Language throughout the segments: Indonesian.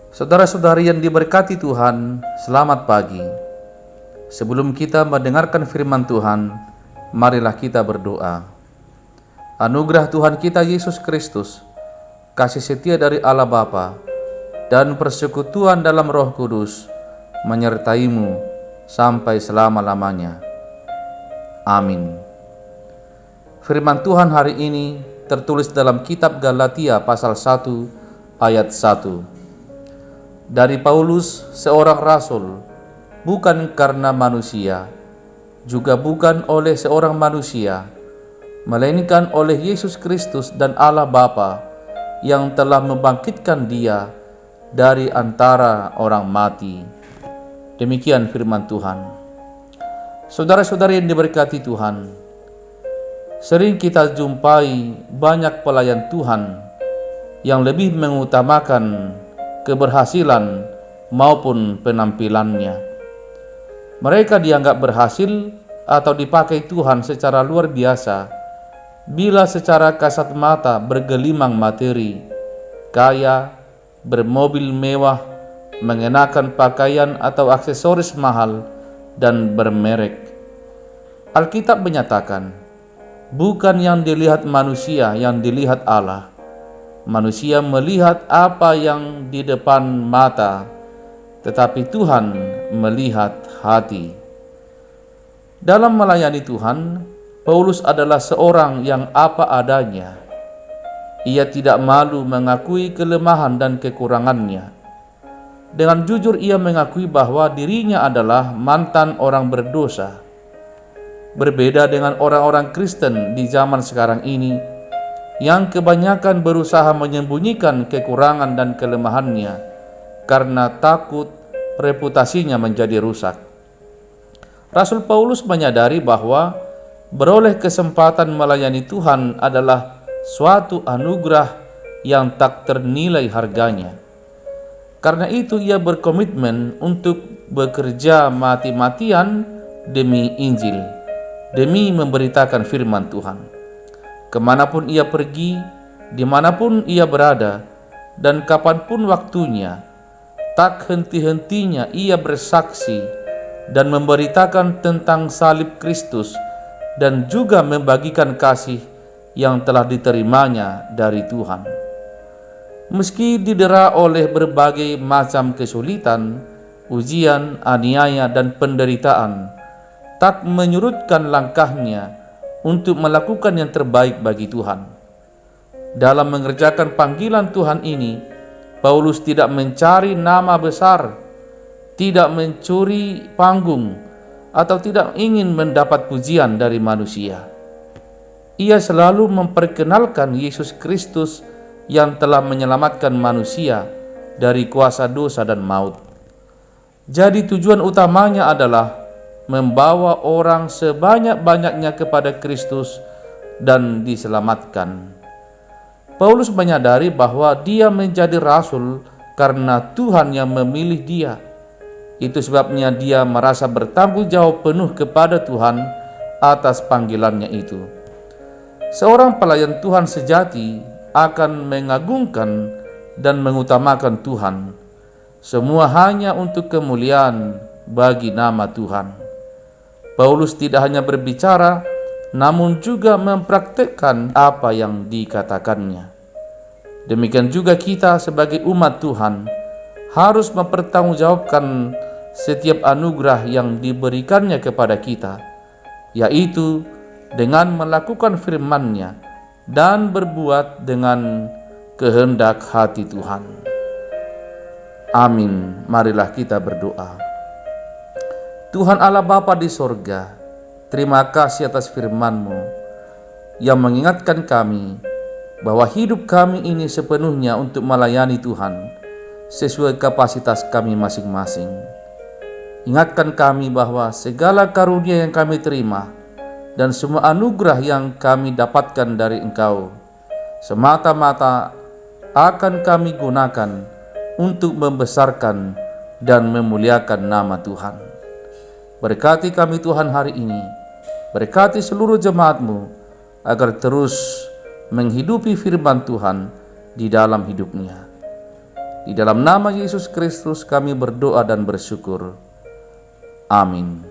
Saudara-saudari yang diberkati Tuhan, selamat pagi. Sebelum kita mendengarkan firman Tuhan, marilah kita berdoa. Anugerah Tuhan kita Yesus Kristus, kasih setia dari Allah Bapa, dan persekutuan dalam Roh Kudus menyertaimu sampai selama-lamanya. Amin. Firman Tuhan hari ini tertulis dalam kitab Galatia pasal 1 ayat 1. Dari Paulus, seorang rasul, bukan karena manusia, juga bukan oleh seorang manusia, melainkan oleh Yesus Kristus dan Allah Bapa yang telah membangkitkan Dia dari antara orang mati. Demikian firman Tuhan. Saudara-saudari yang diberkati Tuhan, sering kita jumpai banyak pelayan Tuhan yang lebih mengutamakan keberhasilan maupun penampilannya. Mereka dianggap berhasil atau dipakai Tuhan secara luar biasa bila secara kasat mata bergelimang materi, kaya, bermobil mewah, mengenakan pakaian atau aksesoris mahal, dan bermerek. Alkitab menyatakan, bukan yang dilihat manusia yang dilihat Allah. Manusia melihat apa yang di depan mata, tetapi Tuhan melihat hati. Dalam melayani Tuhan, Paulus adalah seorang yang apa adanya. Ia tidak malu mengakui kelemahan dan kekurangannya. Dengan jujur ia mengakui bahwa dirinya adalah mantan orang berdosa. Berbeda dengan orang-orang Kristen di zaman sekarang ini, yang kebanyakan berusaha menyembunyikan kekurangan dan kelemahannya karena takut reputasinya menjadi rusak. Rasul Paulus menyadari bahwa beroleh kesempatan melayani Tuhan adalah suatu anugerah yang tak ternilai harganya. Karena itu ia berkomitmen untuk bekerja mati-matian demi Injil, demi memberitakan firman Tuhan. Kemanapun ia pergi, dimanapun ia berada, dan kapanpun waktunya, tak henti-hentinya ia bersaksi dan memberitakan tentang salib Kristus dan juga membagikan kasih yang telah diterimanya dari Tuhan. Meski didera oleh berbagai macam kesulitan, ujian, aniaya, dan penderitaan, tak menyurutkan langkahnya untuk melakukan yang terbaik bagi Tuhan. Dalam mengerjakan panggilan Tuhan ini, Paulus tidak mencari nama besar, tidak mencuri panggung, atau tidak ingin mendapat pujian dari manusia. Ia selalu memperkenalkan Yesus Kristus yang telah menyelamatkan manusia dari kuasa dosa dan maut. Jadi tujuan utamanya adalah membawa orang sebanyak-banyaknya kepada Kristus dan diselamatkan. Paulus menyadari bahwa dia menjadi rasul karena Tuhan yang memilih dia. Itu sebabnya dia merasa bertanggung jawab penuh kepada Tuhan atas panggilannya itu. Seorang pelayan Tuhan sejati akan mengagungkan dan mengutamakan Tuhan. Semua hanya untuk kemuliaan bagi nama Tuhan. Paulus tidak hanya berbicara, namun juga mempraktikkan apa yang dikatakannya. Demikian juga kita sebagai umat Tuhan harus mempertanggungjawabkan setiap anugerah yang diberikannya kepada kita, yaitu dengan melakukan firman-Nya dan berbuat dengan kehendak hati Tuhan. Amin. Marilah kita berdoa. Tuhan Allah Bapa di sorga, terima kasih atas firman-Mu yang mengingatkan kami bahwa hidup kami ini sepenuhnya untuk melayani Tuhan sesuai kapasitas kami masing-masing. Ingatkan kami bahwa segala karunia yang kami terima dan semua anugerah yang kami dapatkan dari Engkau semata-mata akan kami gunakan untuk membesarkan dan memuliakan nama Tuhan. Berkati kami Tuhan hari ini. Berkati seluruh jemaat-Mu agar terus menghidupi firman Tuhan di dalam hidupnya. Di dalam nama Yesus Kristus kami berdoa dan bersyukur. Amin.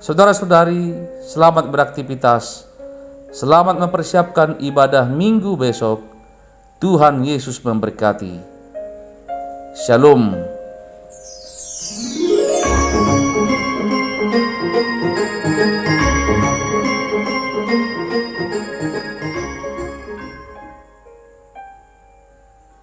Saudara-saudari, selamat beraktivitas. Selamat mempersiapkan ibadah minggu besok. Tuhan Yesus memberkati. Shalom.